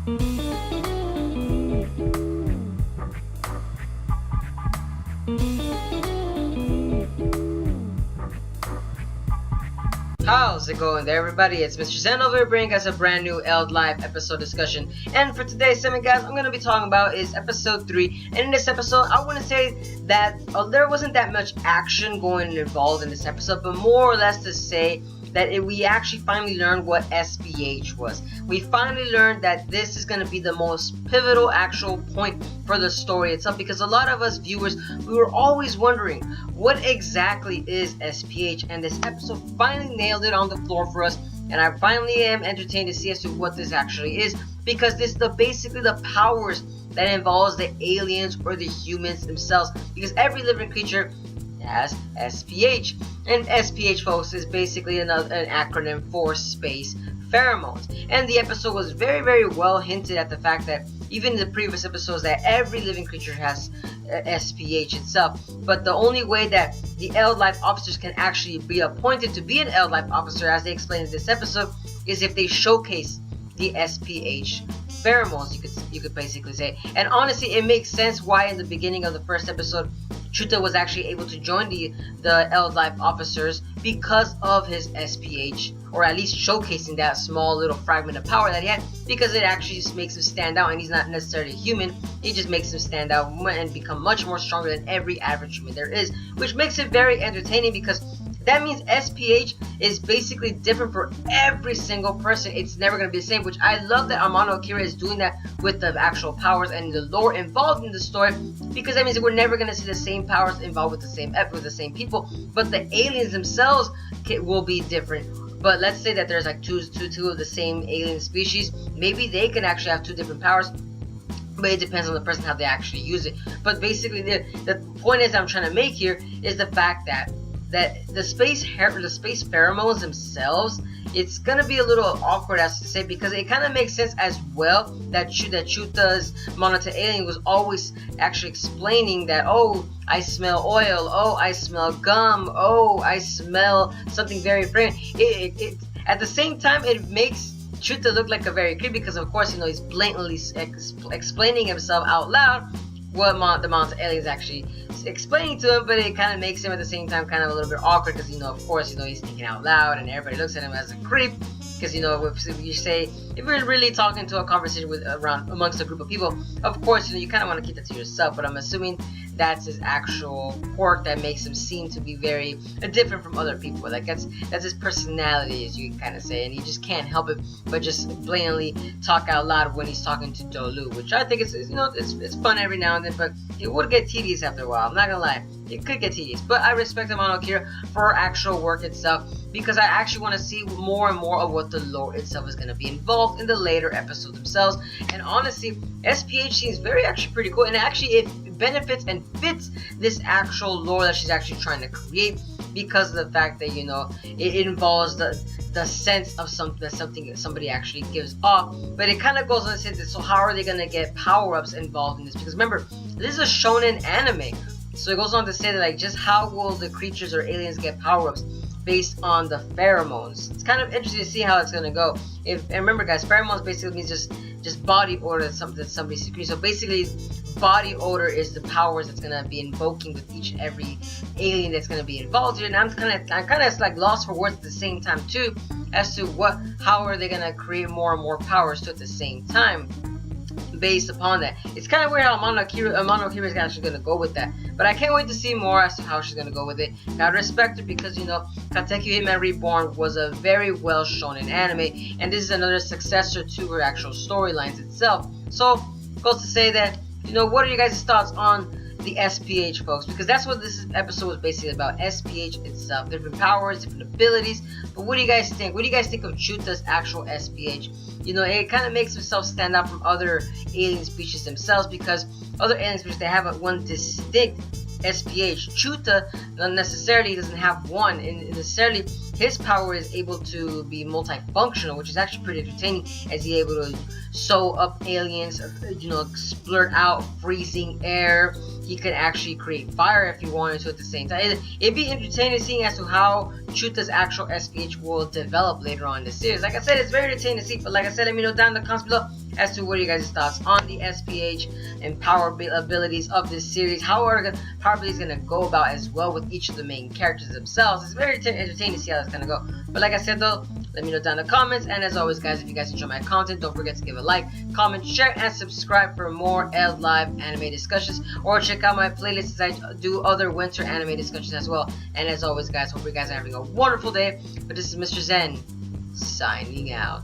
How's it going there, everybody? It's Mr. Zen over here bringing us a brand new EldLive episode discussion. And for today's segment, guys, I'm going to be talking about is episode 3. And in this episode, I want to say that there wasn't that much action going involved in this episode, but more or less to say that we actually finally learned what SPH was. We finally learned that this is going to be the most pivotal actual point for the story itself, because a lot of us viewers, we were always wondering what exactly is SPH, and this episode finally nailed it on the floor for us, and I finally am entertained to see as to what this actually is, because this is basically the powers that involves the aliens or the humans themselves, because every living creature has SPH, and SPH, folks, is basically an acronym for space pheromones. And the episode was very well hinted at the fact that even in the previous episodes that every living creature has SPH itself, but the only way that the EldLive officers can actually be appointed to be an EldLive officer, as they explained in this episode, is if they showcase the SPH pheromones, you could basically say. And honestly, it makes sense why in the beginning of the first episode Chuta was actually able to join the EldLive officers, because of his SPH, or at least showcasing that small little fragment of power that he had, because it actually just makes him stand out, and he's not necessarily human, it just makes him stand out and become much more stronger than every average human there is, which makes it very entertaining, because that means SPH is basically different for every single person. It's never going to be the same, which I love that Amano Akira is doing that with the actual powers and the lore involved in the story, because that means that we're never going to see the same powers involved with the same people, but the aliens themselves will be different. But let's say that there's like two of the same alien species, maybe they can actually have two different powers, but it depends on the person how they actually use it. But basically the point is I'm trying to make here is the fact that the space pheromones themselves, it's gonna be a little awkward as to say, because it kind of makes sense as well that Chuta's monitor alien was always actually explaining that, oh, I smell oil, oh, I smell gum, oh, I smell something very fragrant. It at the same time, it makes Chuta look like a very creep, because of course, he's blatantly explaining himself out loud what the monitor alien is actually explaining to him, but it kind of makes him at the same time kind of a little bit awkward, because of course he's thinking out loud and everybody looks at him as a creep, because if you're really talking to a conversation amongst a group of people, of course you kind of want to keep that to yourself, but I'm assuming that's his actual quirk that makes him seem to be very different from other people. Like that's his personality, as you can kind of say, and he just can't help it but just blatantly talk out loud when he's talking to Dolu, which I think it's fun every now and then, but it would get tedious after a while. I'm not gonna lie, it could get tedious, but I respect Amano Akira for her actual work itself, because I actually want to see more and more of what the lore itself is going to be involved in the later episodes themselves. And honestly, SPH seems actually pretty cool, and actually it benefits and fits this actual lore that she's actually trying to create, because of the fact that it involves the sense of something that somebody actually gives off. But it kind of goes on to say that, so how are they going to get power-ups involved in this? Because remember, this is a shonen anime, so it goes on to say that, like, just how will the creatures or aliens get power-ups based on the pheromones? It's kind of interesting to see how it's going to go. And remember, guys, pheromones basically means just body odor that somebody secretes. So basically, body odor is the powers that's going to be invoking with each and every alien that's going to be involved here. And I'm kind of like lost for words at the same time too, as to how are they going to create more and more powers too at the same time, based upon that. It's kind of weird how Amano Akira is actually going to go with that, but I can't wait to see more as to how she's going to go with it. I respect her, because Katekyo Hitman Reborn was a very well shown in anime, and this is another successor to her actual storylines itself. So goes to say that, what are you guys' thoughts on the SPH, folks? Because that's what this episode was basically about, SPH itself, different powers, different abilities. But what do you guys think? What do you guys think of Chuta's actual SPH? It kind of makes himself stand out from other alien species themselves, because other alien species, they have one distinct SPH. Chuta not necessarily doesn't have one, and necessarily his power is able to be multifunctional, which is actually pretty entertaining, as he's able to sew up aliens, splurt out freezing air. He could actually create fire if he wanted to at the same time. It'd be entertaining seeing as to how Chuta's actual SPH will develop later on in the series. Like I said, it's very entertaining to see, but like I said, let me know down in the comments below as to what are you guys' thoughts on the SPH and power abilities of this series. How are the power abilities going to go about as well with each of the main characters themselves. It's very entertaining to see how that's going to go. But like I said though, let me know down in the comments. And as always guys, if you guys enjoy my content, don't forget to give a like, comment, share, and subscribe for more EldLive anime discussions. Or check out my playlists as I do other winter anime discussions as well. And as always guys, hope you guys are having a wonderful day. But this is Mr. Zen, signing out.